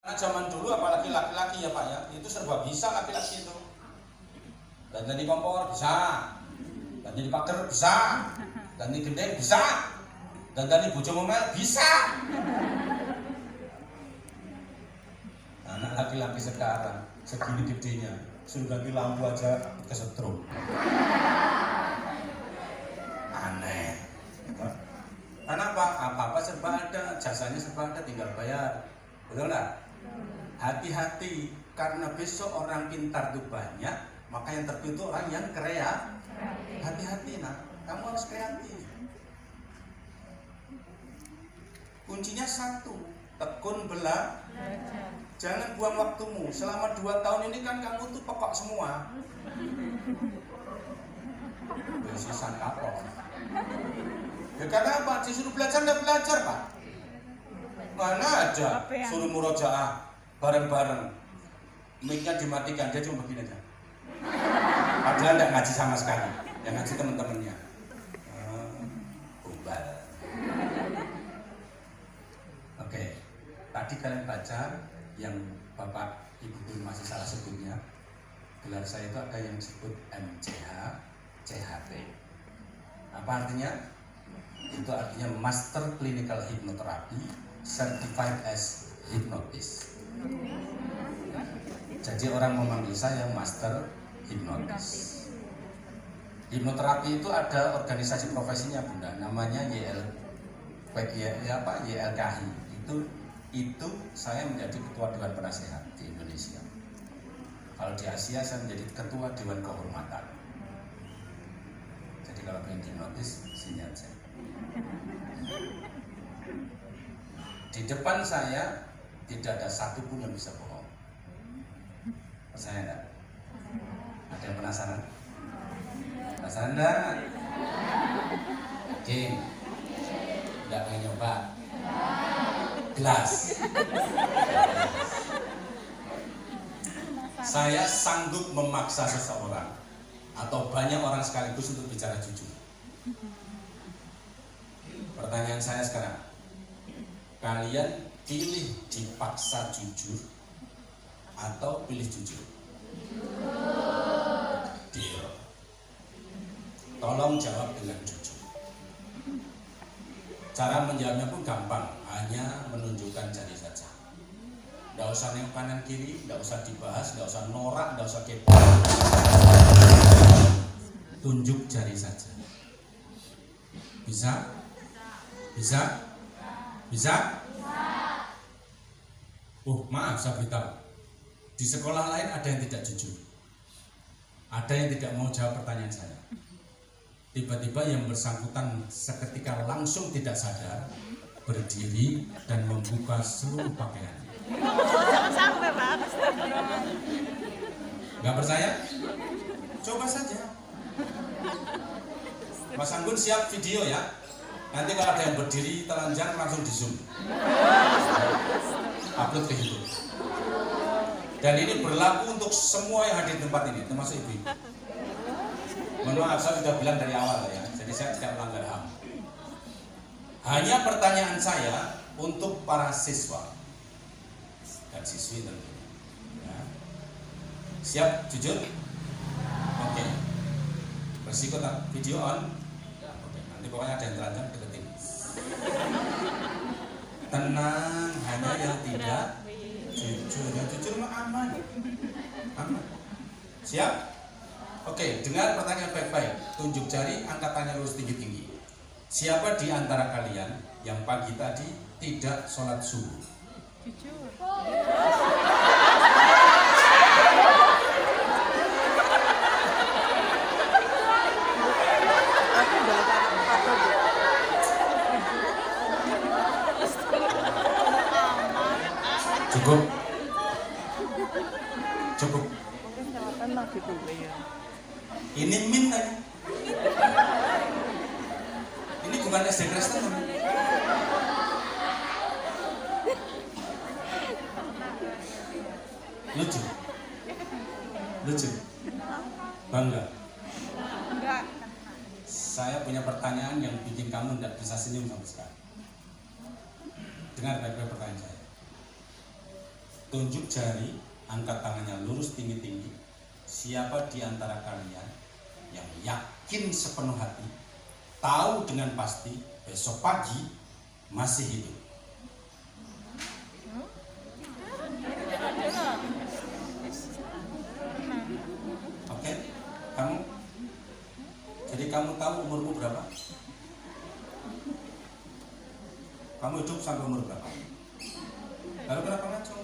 Zaman dulu apalagi laki-laki ya Pak ya, itu serba bisa laki-laki itu. Dan jadi kompor bisa, dan jadi pagar bisa, dan jadi gendeng bisa, dan jadi bojo ngomel bisa. Anak laki-laki sekarang segini gedenya, suruh ganti lampu aja kesetrum. Aneh. Kenapa? Apa-apa serba ada, jasanya serba ada, tinggal bayar. Betul nggak? Hati-hati, karena besok orang pintar itu banyak, maka yang terpilih itu orang yang kreatif. Hati-hati nak, kamu harus kreatif. Kuncinya satu, tekun belajar. Jangan buang waktumu. Selama 2 tahun ini kan kamu tuh pokok semua. Besisan kapok. Ya karena apa? Disuruh belajar nggak belajar Pak. Mana aja suruh murojaah bareng-bareng, mic-nya dimatikan, dia cuma begini aja. Padahal nggak ngaji sama sekali, yang ngaji teman-temannya. Bubar. Oke, tadi kalian baca yang Bapak Ibu Guru masih salah sebutnya. Gelar saya itu ada yang disebut MCH, CHP. Apa artinya? Itu artinya Master Clinical Hypnotherapy Certified as Hypnotist. Jadi orang memanggil saya Master Hipnotis. Hipnoterapi itu ada organisasi profesinya Bunda, namanya YLKHI. Itu saya menjadi ketua Dewan Penasehat di Indonesia. Kalau di Asia saya menjadi ketua Dewan Kehormatan. Jadi kalau pengen hipnotis, sini aja. Di depan saya tidak ada satupun yang bisa bohong. Percaya enggak? Ada yang penasaran? Penasaran enggak? Yakin? Enggak pengen nyoba? Gelas. Saya sanggup memaksa seseorang atau banyak orang sekaligus untuk bicara jujur. Pertanyaan saya sekarang, kalian pilih dipaksa jujur atau pilih jujur? Deal. Tolong jawab dengan jujur. Cara menjawabnya pun gampang, hanya menunjukkan jari saja. Nggak usah nengok kanan kiri, nggak usah dibahas, nggak usah norak, nggak usah kepo. Tunjuk jari saja. Bisa? Bisa? Bisa? Maaf saya beritahu, di sekolah lain ada yang tidak jujur, ada yang tidak mau jawab pertanyaan saya. Tiba-tiba yang bersangkutan seketika langsung tidak sadar, berdiri dan membuka seluruh pakaiannya. Sampai Pak. Gak percaya? Coba saja. Mas Anggun siap video ya? Nanti kalau ada yang berdiri telanjang langsung di zoom. Upload ke YouTube. Dan ini berlaku untuk semua yang hadir di tempat ini, termasuk ibu-ibu. Mohon maaf, saya sudah bilang dari awal ya, jadi saya tidak melanggar HAM. Hanya pertanyaan saya untuk para siswa dan siswi tentunya. Ya. Siap, jujur? Oke. Bersiko tak? Video on? Oke. Nanti pokoknya ada yang telanjang deketin. Tenang, hanya yang tidak jujur. Yang jujur mah aman. Aman. Siap? Oke, dengar pertanyaan baik-baik. Tunjuk jari, angkat tangan lurus tinggi-tinggi. Siapa di antara kalian yang pagi tadi tidak sholat subuh? Jujur. Cukup. Cukup. Ini min tadi. Ini bukan SD Kristen. Lucu. Lucu. Bangga. Enggak. Saya punya pertanyaan yang bikin kamu tidak bisa senyum sampai sekarang. Dengar baik-baik pertanyaan saya. tunjuk jari, angkat tangannya lurus tinggi-tinggi. Siapa di antara kalian yang yakin sepenuh hati, tahu dengan pasti besok pagi masih hidup? Oke, kamu? Jadi kamu tahu umurmu berapa? Kamu hidup sampai umur berapa? Lalu kenapa ngaco?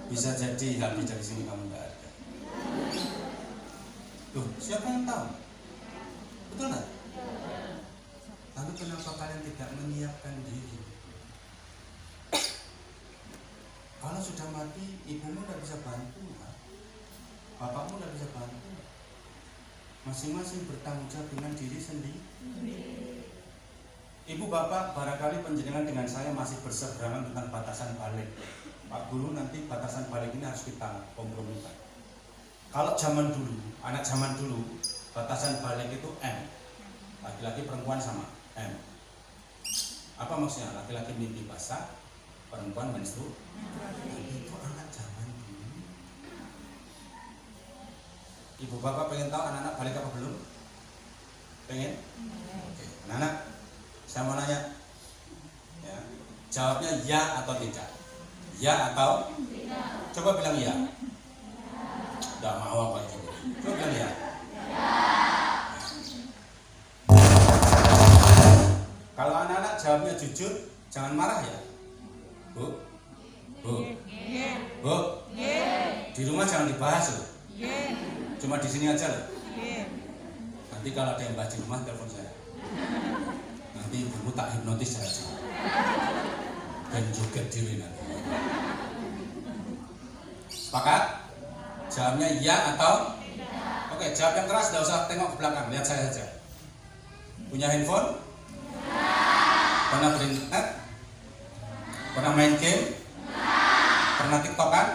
Bisa jadi habis dari sini kamu nggak ada. Loh, siapa yang tahu? Betul nggak? Lalu kenapa kalian tidak menyiapkan diri? Kalau sudah mati, ibumu nggak bisa bantu, bapakmu nggak bisa bantu. Masing-masing bertanggung jawab dengan diri sendiri. Ibu bapak, barangkali penjenengan dengan saya masih berseberangan tentang batasan balik. Pak Guru, nanti batasan balik ini harus kita kompromikan. Kalau zaman dulu, anak zaman dulu, batasan balik itu M. Laki-laki perempuan sama M. Apa maksudnya? Laki-laki mimpi basah, perempuan menstruasi. Itu anak zaman dulu. Ibu bapak pengen tahu anak-anak balik apa belum? Pengen? Oke. Anak-anak, saya mau nanya, ya, jawabnya ya atau tidak? Ya atau tidak? Coba bilang ya. Tidak mau apa itu? Coba bilang ya. Kalau anak-anak jawabnya jujur, jangan marah ya. Bu, bu, bu. Di rumah jangan dibahas loh. Cuma di sini aja loh. Nanti kalau ada yang bahas di rumah, telepon saya. Nanti ibumu tak hipnotis saja. Dan joget diri nanti. Sepakat? Jawabnya ya atau? Oke, jawab yang keras, tidak usah tengok ke belakang, lihat saya saja. Punya handphone? Pernah berinternet? Pernah main game? Pernah tiktokan?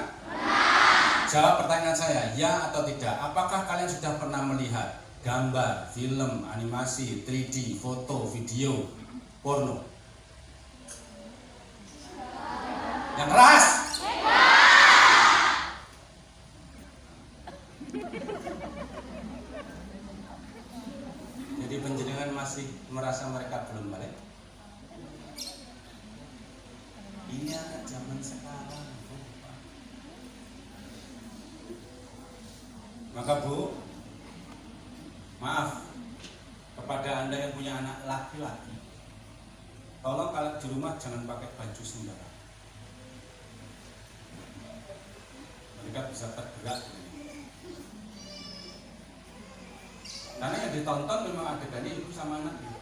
Jawab pertanyaan saya, ya atau tidak. Apakah kalian sudah pernah melihat gambar, film, animasi, 3D, foto, video, porno? Yang keras. Jadi penjenengan masih merasa mereka belum balik? Ini anak zaman sekarang. Maka Bu, maaf kepada Anda yang punya anak laki-laki, tolong kalau di rumah jangan pakai baju sembarang. Mereka bisa tergerak. Karena yang ditonton memang adegannya ibu sama anaknya.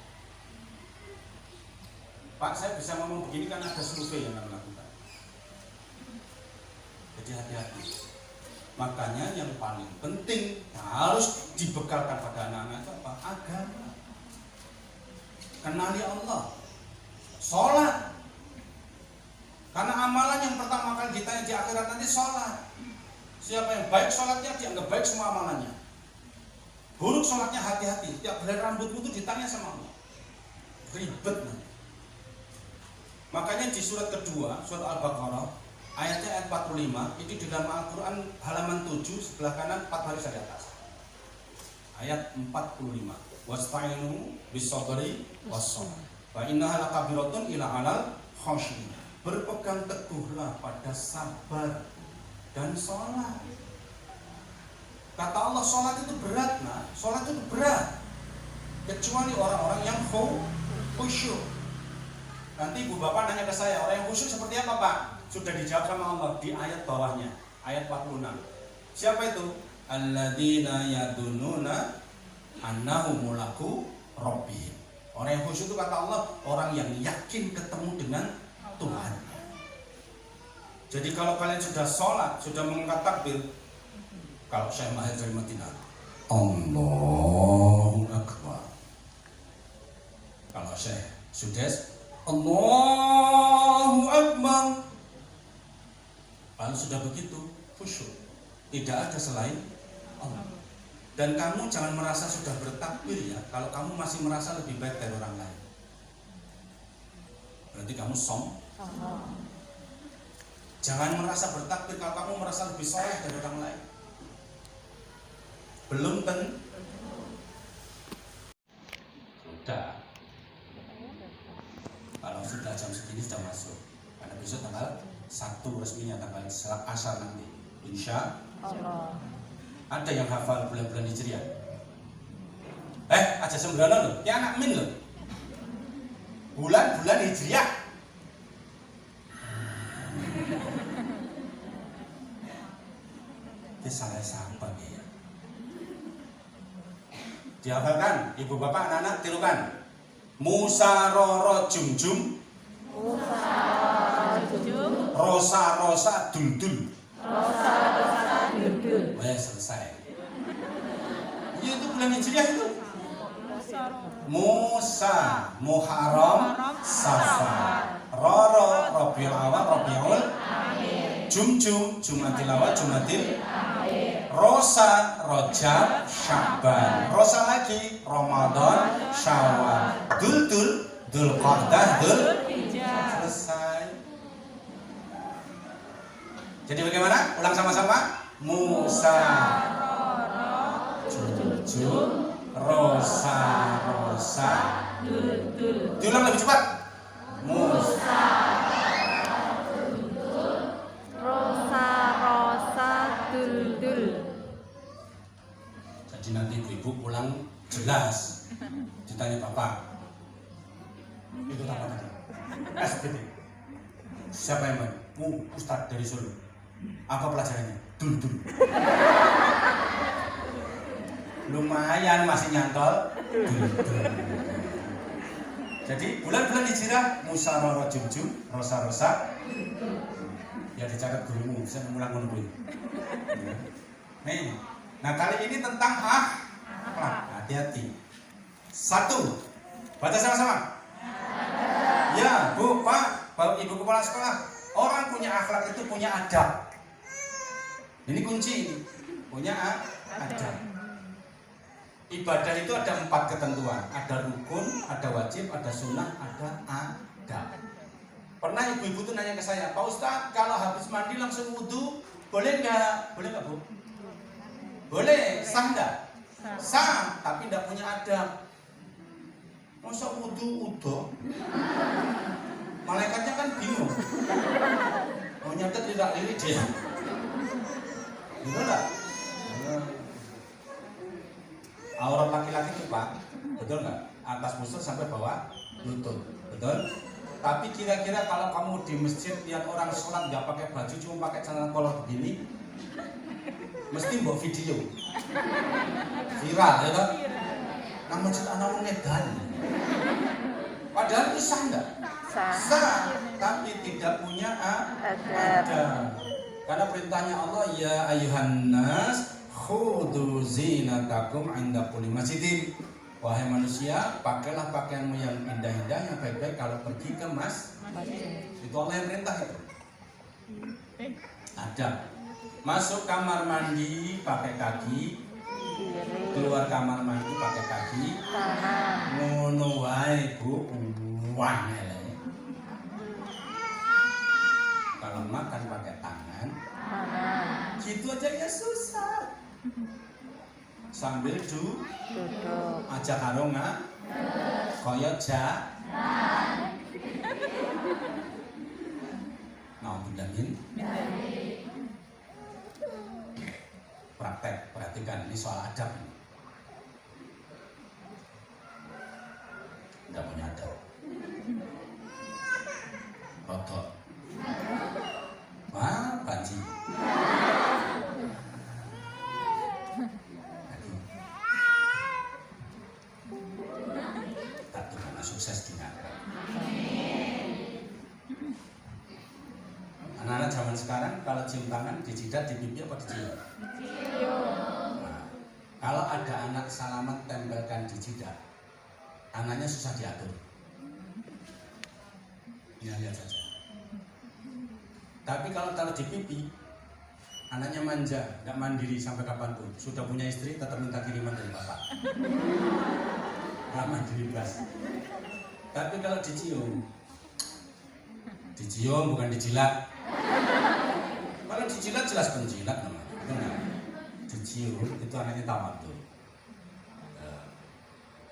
Pak, saya bisa ngomong begini karena ada survei yang kami lakukan. Jadi hati-hati. Makanya yang paling penting harus dibekalkan pada anak-anak itu apa? Agama. Kenali Allah. Sholat. Karena amalan yang pertama kali ditanya di akhirat nanti sholat. Siapa yang baik sholatnya dianggap baik semua amalannya. Buruk sholatnya hati-hati. Tiap helai rambutmu itu ditanya sama Allah. Ribet nanti. Makanya di surat kedua, surat Al-Baqarah, ayatnya ayat 45, itu di dalam Al-Quran halaman 7, sebelah kanan 4 baris di atas. Ayat 45. Wasta'inu bis-sabri was-shalah. Wa innaha lakabiratun ila 'alal khashiyin. Berpegang teguhlah pada sabar dan sholat. Kata Allah, sholat itu berat, nah. Sholat itu berat. Kecuali orang-orang yang khusyuk. Nanti ibu bapak nanya ke saya, orang yang khusyuk seperti apa Pak? Sudah dijawab sama Allah di ayat bawahnya, ayat 46. Siapa itu? Alladzina yadununa annahum mulaku rabbihim. Orang yang khusyuk itu kata Allah, orang yang yakin ketemu dengan Tuhan. Jadi kalau kalian sudah sholat, sudah mengangkat takbir, kalau Syekh Mahir dari Madinah, Allahu Akbar. Kalau Syekh Sudes, Allahu Akbar. Kalau sudah begitu, khusyuk. Tidak ada selain Allah. Dan kamu jangan merasa sudah bertakbir ya, kalau kamu masih merasa lebih baik dari orang lain. Berarti kamu Jangan merasa bertakbir kalau kamu merasa lebih soleh dari orang lain. Belum tentu. Sudah. Kalau sudah jam segini sudah masuk. Karena besok tanggal 1 resminya, tanggal asar nanti. Insya Allah. Ada yang hafal bulan-bulan Hijriah? Aja sembrono loh, ya anak min loh. Bulan-bulan Hijriah. Ini salah siapa ya? Dihafalkan, ibu bapak, anak-anak, tirukan. Musaroro jum-jum. Rosa-rosa dul-dul. Selesai. Iya, itu bulan Hijriah itu. Musa, Muharram, Safar, Roro, Rabiul Awal, Rabiul, Jum-jum, Jumatil Awal, Jumatil, Rosa, Rajab, Sya'ban, Rosa lagi, Ramadan, Syawal, Dul-dul, Dzulqa'dah, selesai. Jadi bagaimana? Ulang sama-sama. Musa, Jum-jum, Rosa, dul-dul. Diulang lebih cepat. Musa, Rosa, dul-dul. Jadi nanti ibu-ibu pulang jelas. Ditanya bapak. Itu apa tadi? SPT. Siapa yang main? Ustadz dari Solo. Apa pelajarannya? Dul-dul. Lumayan masih nyantol. Jadi bulan-bulan Hijriah musaroro jum-jum, rosa-rosa. Ya dicatat gurumu, bisa mengulang menunggu. Nih, nah kali ini tentang akhlak. Hati-hati. 1, baca sama-sama. Ya, Bu, Pak, Bapak, Ibu kepala sekolah. Orang punya akhlak itu punya adab. Ini kunci ini. Punya adab. Ibadah itu ada 4 ketentuan. Ada rukun, ada wajib, ada sunnah, ada adab. Pernah ibu-ibu tuh nanya ke saya, Pak Ustadz, kalau habis mandi langsung wudhu, boleh nggak? Boleh nggak, Bu? Boleh, sah nggak? Sah, tapi nggak punya adab. Masa wudhu udah? Malaikatnya kan bingung. Mau nyatet tidak lirik dia. Gitu nggak? Aurat laki-laki itu Pak, betul nggak? Atas busur sampai bawah lutut, betul? Tapi kira-kira kalau kamu di masjid lihat orang sholat nggak pakai baju, cuma pakai celana kolor begini, mesti buat video, viral, ya kan? Nah masjid anak ngedan. Padahal itu sah nggak? Sah, tapi tidak punya adab. Karena perintahnya Allah, ya ayuhan nas khudu zinatakum 'inda kulli masjidin. Wahai manusia, pakailah pakaianmu yang indah-indah, yang baik-baik kalau pergi ke masjid. Itu Allah yang perintah itu. Ada. Masuk kamar mandi pakai kaki, keluar kamar mandi pakai kaki. Ngono wae, Bu. Wangel. Kalau makan pakai tangan. Gitu aja ya susah. Sambil duduk aja karo kaya bilangin praktek, perhatikan ini soal adab ini. Nggak punya adab, rotok, banci. Sukses dengan anak-anak zaman sekarang kalau cium tangan di jidat, di pipi apa di cium? Nah, kalau ada anak salaman tempelkan di jidat, anaknya susah diatur. Ya lihat saja. Tapi kalau taruh di pipi, anaknya manja, nggak mandiri sampai kapanpun. Sudah punya istri tetap minta kiriman dari bapak. Nggak mandiri belas. Tapi kalau dicium, Dicium bukan dijilat. Kalau dijilat jelas penjilat namanya. Benar. Dicium itu anaknya tawadhu.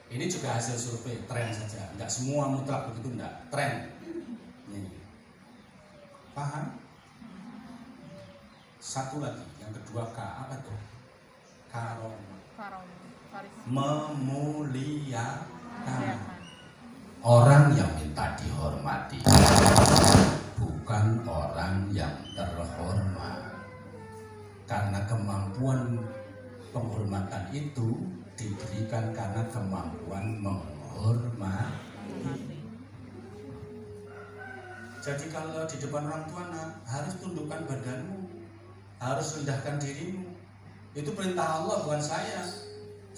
Ini juga hasil survei, tren saja. Enggak semua mutlak begitu, enggak. Tren. Ini. Paham? Satu lagi, yang kedua K, apa tuh? Karom. Memuliakan. Orang yang minta dihormati, bukan orang yang terhormat. Karena kemampuan penghormatan itu diberikan karena kemampuan menghormati. Jadi kalau di depan orang tua harus tundukkan badanmu, harus rendahkan dirimu. Itu perintah Allah, bukan saya.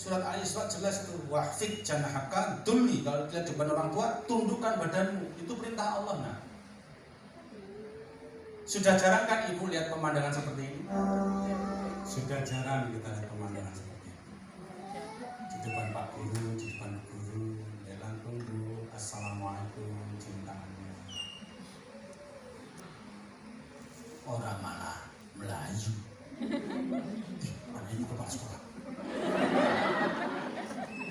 Surat Al-Isra jelas itu, wahfid janahaka dulli. Kalau lihat di depan orang tua, tundukkan badanmu. Itu perintah Allah. Nah, sudah jarang kan ibu lihat pemandangan seperti ini? Sudah jarang kita lihat pemandangan seperti ini. Di depan Pak Guru, di depan guru, ya langsung dulu, assalamualaikum, cintaannya. Orang malah Melayu. Mana ini kepala sekolah?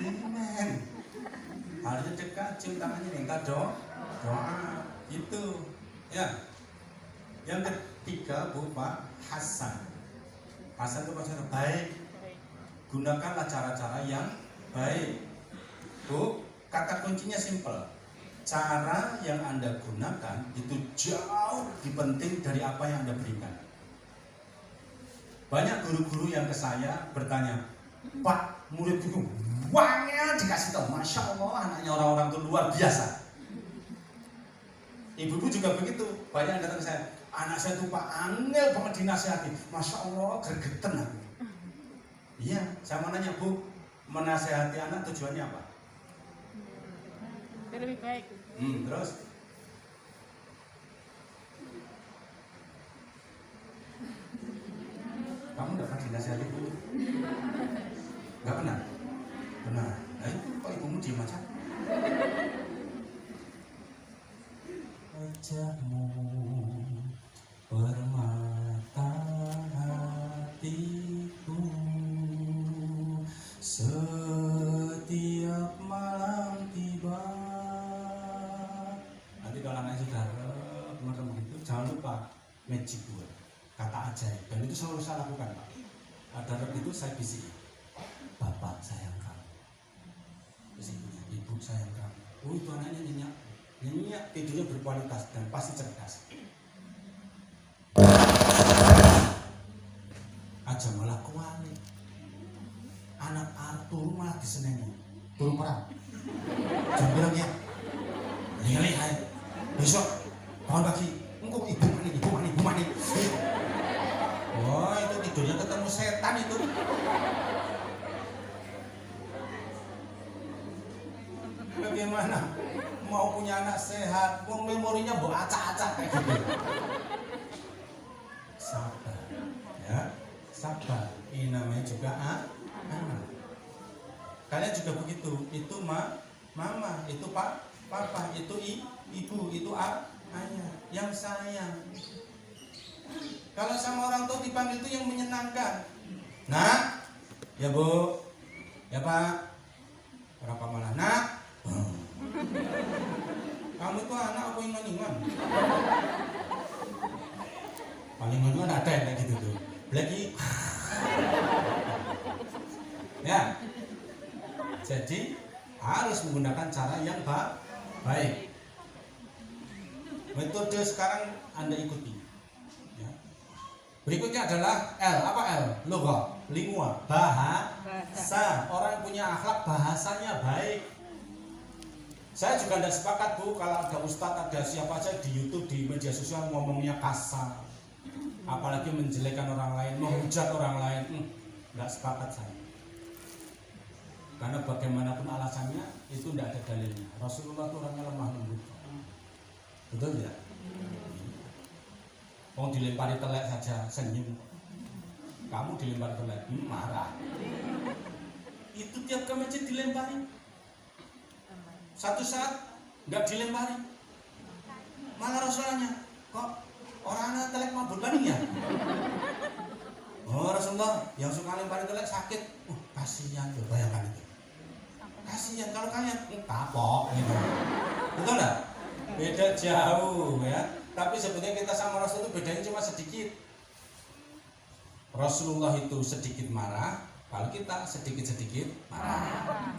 Amen. Harusnya dekat, cium tangannya, minta doa, itu, ya. Yang ketiga, Bu, Pak Hasan. Hasan itu maksudnya baik. Gunakanlah cara-cara yang baik. Bu, kata kuncinya simpel. Cara yang Anda gunakan itu jauh lebih penting dari apa yang Anda berikan. Banyak guru-guru yang ke saya bertanya, Pak, murid itu uangnya dikasih tahu, Masya Allah, anaknya orang-orang itu luar biasa. Ibu-ibu juga begitu, banyak yang datang ke saya, anak saya tuh Pak angel banget dinasihati, Masya Allah, gergeten aku. Iya, saya mau nanya, Bu, menasihati anak tujuannya apa? Lebih baik. Terus? Kamu gak pernah dinasihati Bu? Gak pernah? Benar. Nah, kok ibumu diem aja? Wajahmu permata hatiku, setiap malam tiba. Nanti kalau anaknya sudah teman-teman itu jangan lupa magic word, kata ajaib, dan itu selalu saya lakukan, Pak. Ada rep itu saya bisik, Bapak sayang kamu, bisiknya Ibu sayang kamu. Oh, itu anaknya nyenyak, tidurnya berkualitas dan pasti cerdas. Aja malah kuali, anak Arthur malah disenengi, turun perang. Jangan bilang ya, lihat, besok bangun pagi, engkau ibu mani. Wah, itu tidurnya ketemu setan itu. Bagaimana mau punya anak sehat, mau memorinya mau acak-acak kayak gitu. Sabar, ya, sabar. Ini namanya juga anak. Kalian juga begitu. Itu mama, itu papa, itu ibu, itu ayah yang sayang. Kalau sama orang tua dipanggil itu yang menyenangkan. Nak, ya Bu, ya Pak. Berapa malah nak? Kamu itu anak apa yang ingon-ingon? Paling ingon ada yang kayak gitu tuh. Lagi. Ya. Jadi harus menggunakan cara yang baik. Metode sekarang Anda ikuti. Ya. Berikutnya adalah L. Apa L? Lugha, lingua, bahasa. Orang yang punya akhlak bahasanya baik. Saya juga tidak sepakat Bu kalau ada ustadz, ada siapa aja di YouTube, di media sosial ngomongnya kasar, apalagi menjelekkan orang lain, menghujat orang lain. Tidak sepakat saya. Karena bagaimanapun alasannya itu tidak ada dalilnya. Rasulullah itu orangnya lemah lembut. Betul tidak? Mau dilempari telek saja senyum. Kamu dilempari telek, marah. Itu tiap ke masjid dilempari. Satu saat nggak dilempari, Malah Rasulullah kok orang telek mabur baning ya? Oh Rasulullah, yang suka lempar telek sakit. Kasihan tuh, bayangkan itu. Kasihan kalau kalian kapok gitu. Betul enggak? Beda jauh ya. Tapi sebetulnya kita sama Rasul itu bedanya cuma sedikit. Rasulullah itu sedikit marah, kalau kita sedikit-sedikit marah.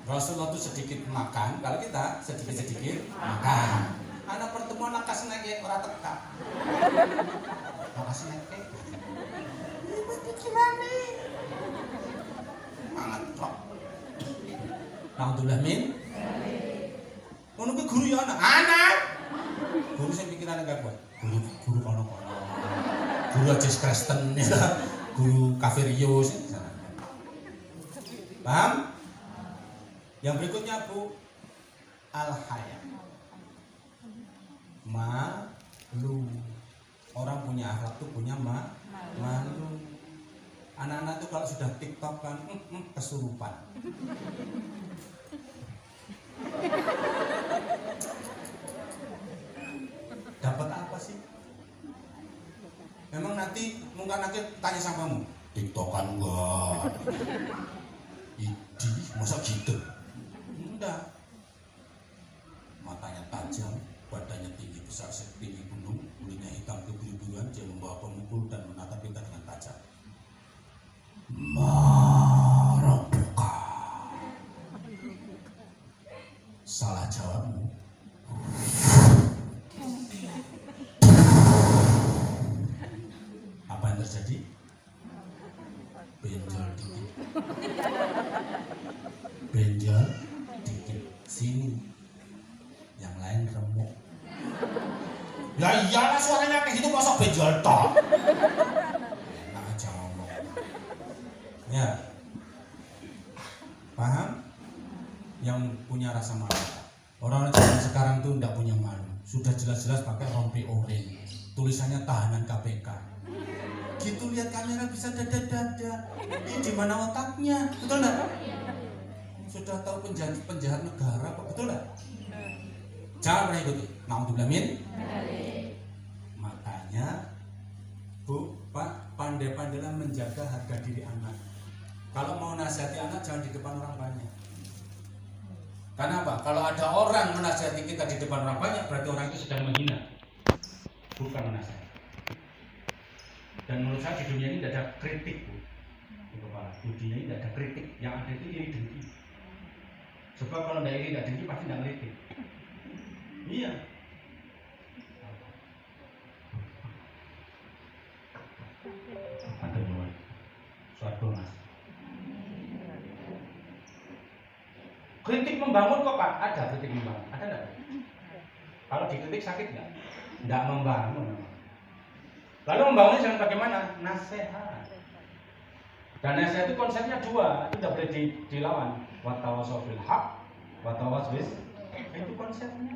Rasulullah itu sedikit makan, kalau kita sedikit-sedikit makan. Anak pertemuan lakas naik orang tekap. Lakas naik. Ibu gimana? Mantok. Alhamdulillah min. Ngono ki guru ya anak. Guru sing pikirane gak kuat. Guru kono-kono. Guru Ajes Kristen ya. Guru Kafirio sing sana. Paham? Yang berikutnya Bu, al-haya. Malu. Orang punya akhlak tuh punya malu. Anak-anak tuh kalau sudah TikTok kan kesurupan. Dapat apa sih? Memang nanti mungkin tanya sama kamu, TikTokan gua. Idih, masa gitu? Enggak. Matanya tajam, badannya tinggi besar setinggi gunung, kulitnya hitam kebiru-biruan, dia membawa pemukul dan menatap kita dengan tajam. Marabuka. Salah jawabmu. Apa yang terjadi? Benjol dikit. Benjol dikit. Sini. Yang lain remuk. Ya iyalah suaranya kayak gitu masa benjol tok. Enak aja ngomong. Ya. Paham? Yang punya rasa malu. Orang-orang zaman sekarang tuh enggak punya malu. Sudah jelas-jelas pakai rompi oranye. Tulisannya tahanan KPK. Gitu lihat kamera bisa dada-dada. Ini di mana otaknya? Betul enggak? Sudah tahu penjahat negara kok, betul enggak? Jangan pernah ikuti. Na'udzubillah min. Makanya Bu, Pak, pandai-pandailah menjaga harga diri anak. Kalau mau nasihati anak jangan di depan orang banyak. Karena apa? Kalau ada orang menasihati kita di depan orang banyak, berarti orang itu sedang menghina, bukan menasihati. Dan menurut saya di dunia ini tidak ada kritik, Bu. Di dunia ini tidak ada kritik. Yang ada itu iri dengki. Sebab kalau tidak iri tidak dengki pasti tidak kritik. Iya. Ada dua. Suatu mas. Kritik membangun kok Pak? Ada kritik membangun. Ada enggak? Kalau dikritik sakit enggak? Enggak membangun. Lalu membangunnya jangan bagaimana? Nasihat. Dan nasihat itu konsepnya dua, itu tidak boleh dilawan. Watawasau bil haq, watawasau bis. Itu konsepnya.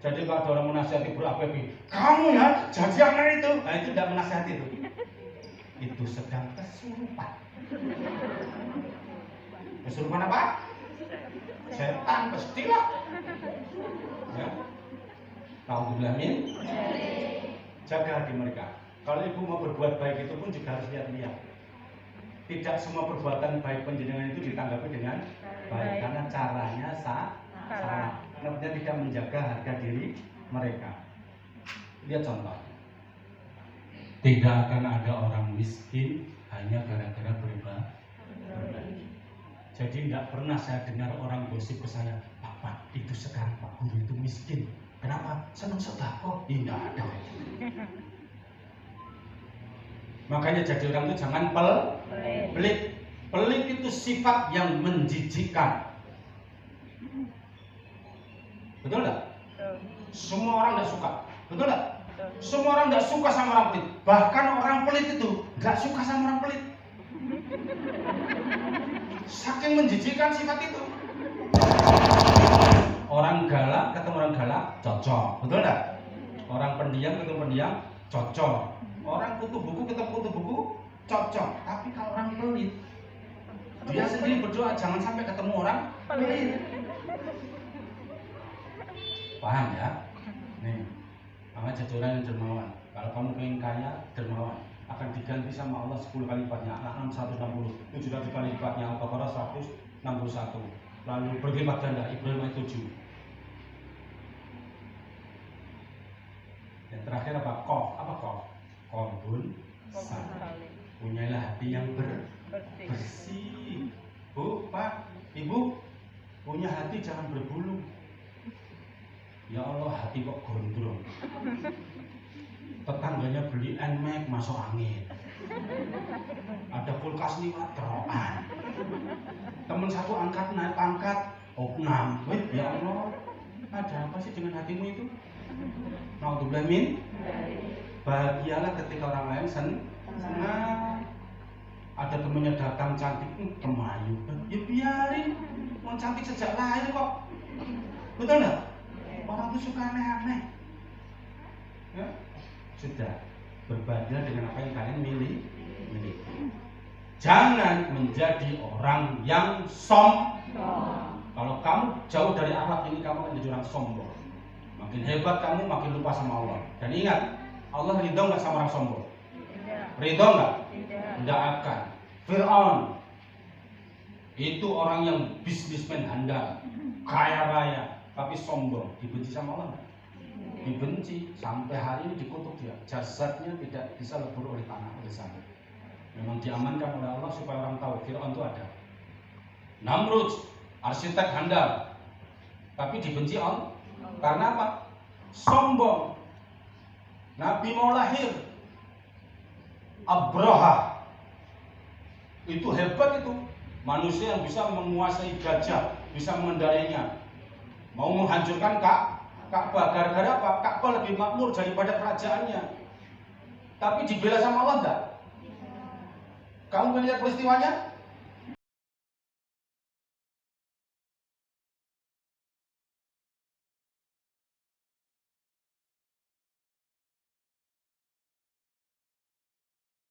Jadi kalau ada orang menasihati berapi-api, kamu ya jadi anak itu. Nah itu tidak menasihati itu. Itu sedang kesurupan. Kesurupan apa? Setan pastilah. Ya. Alhamdulillah min. Jaga hati mereka. Kalau ibu mau berbuat baik itu pun juga harus lihat-lihat. Tidak semua perbuatan baik penjenengan itu ditanggapi dengan baik karena caranya salah. Karena tidak menjaga harga diri mereka. Lihat contoh. Tidak akan ada orang miskin hanya gara-gara berbagi. Jadi tidak pernah saya dengar orang gosip ke saya, Pak, itu sekarang Pak Guru itu miskin. Kenapa? Senang sedekah. Tidak ada. Makanya jadi orang itu jangan pelit. Pelit itu sifat yang menjijikkan. Betul enggak? Semua orang tidak suka. Betul enggak? Semua orang tidak suka sama orang pelit. Bahkan orang pelit itu nggak suka sama orang pelit. Saking menjijikkan sifat itu. Orang galak ketemu orang galak cocok, betul enggak? Orang pendiam ketemu pendiam cocok. Orang kutu buku ketemu kutu buku cocok. Tapi kalau orang pelit, dia sendiri berdoa jangan sampai ketemu orang pelit. Paham ya? Nih, maka jadi orang yang dermawan. Kalau kamu pengen kaya, dermawan, akan diganti sama Allah 10 kali lipatnya. Al-An'am 160, 700 kali lipatnya. Al-Baqarah 161. Lalu berlipat ganda, Ibrahim ayat 7. Yang terakhir apa? Qaf. Apa qaf? Qalbun salim. Punyalah hati yang bersih. Bu, Pak, Ibu, punya hati jangan berbulu. Ya Allah, hati kok gondrong. Tetangganya beli NMAX masuk angin. Ada kulkas 5 terokan. Temen satu angkat naik pangkat, opnam. Ya Allah, ada apa sih dengan hatimu itu? Naudzubillah min. Bahagialah ketika orang lain senang. Ada temennya datang cantik, kemayu. Ya biarin, mau cantik sejak lahir kok. Betul nggak? Orang tuh suka aneh-aneh. Ya? Sudah, berbahagia dengan apa yang kalian miliki. Jangan menjadi orang yang sombong. Kalau kamu jauh dari akhlak ini, kamu akan jadi orang sombong. Makin hebat kamu, makin lupa sama Allah. Dan ingat, Allah ridho nggak sama orang sombong? Ridho nggak? Tidak akan. Fir'aun itu orang yang bisnismen handal, kaya raya, tapi sombong. Dibenci sama Allah nggak? Dibenci. Sampai hari ini dikutuk dia. Jasadnya tidak bisa lebur oleh tanah, oleh sana. Memang diamankan oleh Allah supaya orang tahu Fir'aun itu ada. Namrud, arsitek handal, tapi dibenci Allah. Karena apa? Sombong. Nabi mau lahir, Abraha itu hebat itu, manusia yang bisa menguasai gajah, bisa mengendalinya, mau menghancurkan Ka'bah. Gara-gara apa? Ka'bah lebih makmur daripada kerajaannya. Tapi dibela sama Allah enggak? Kamu melihat peristiwanya?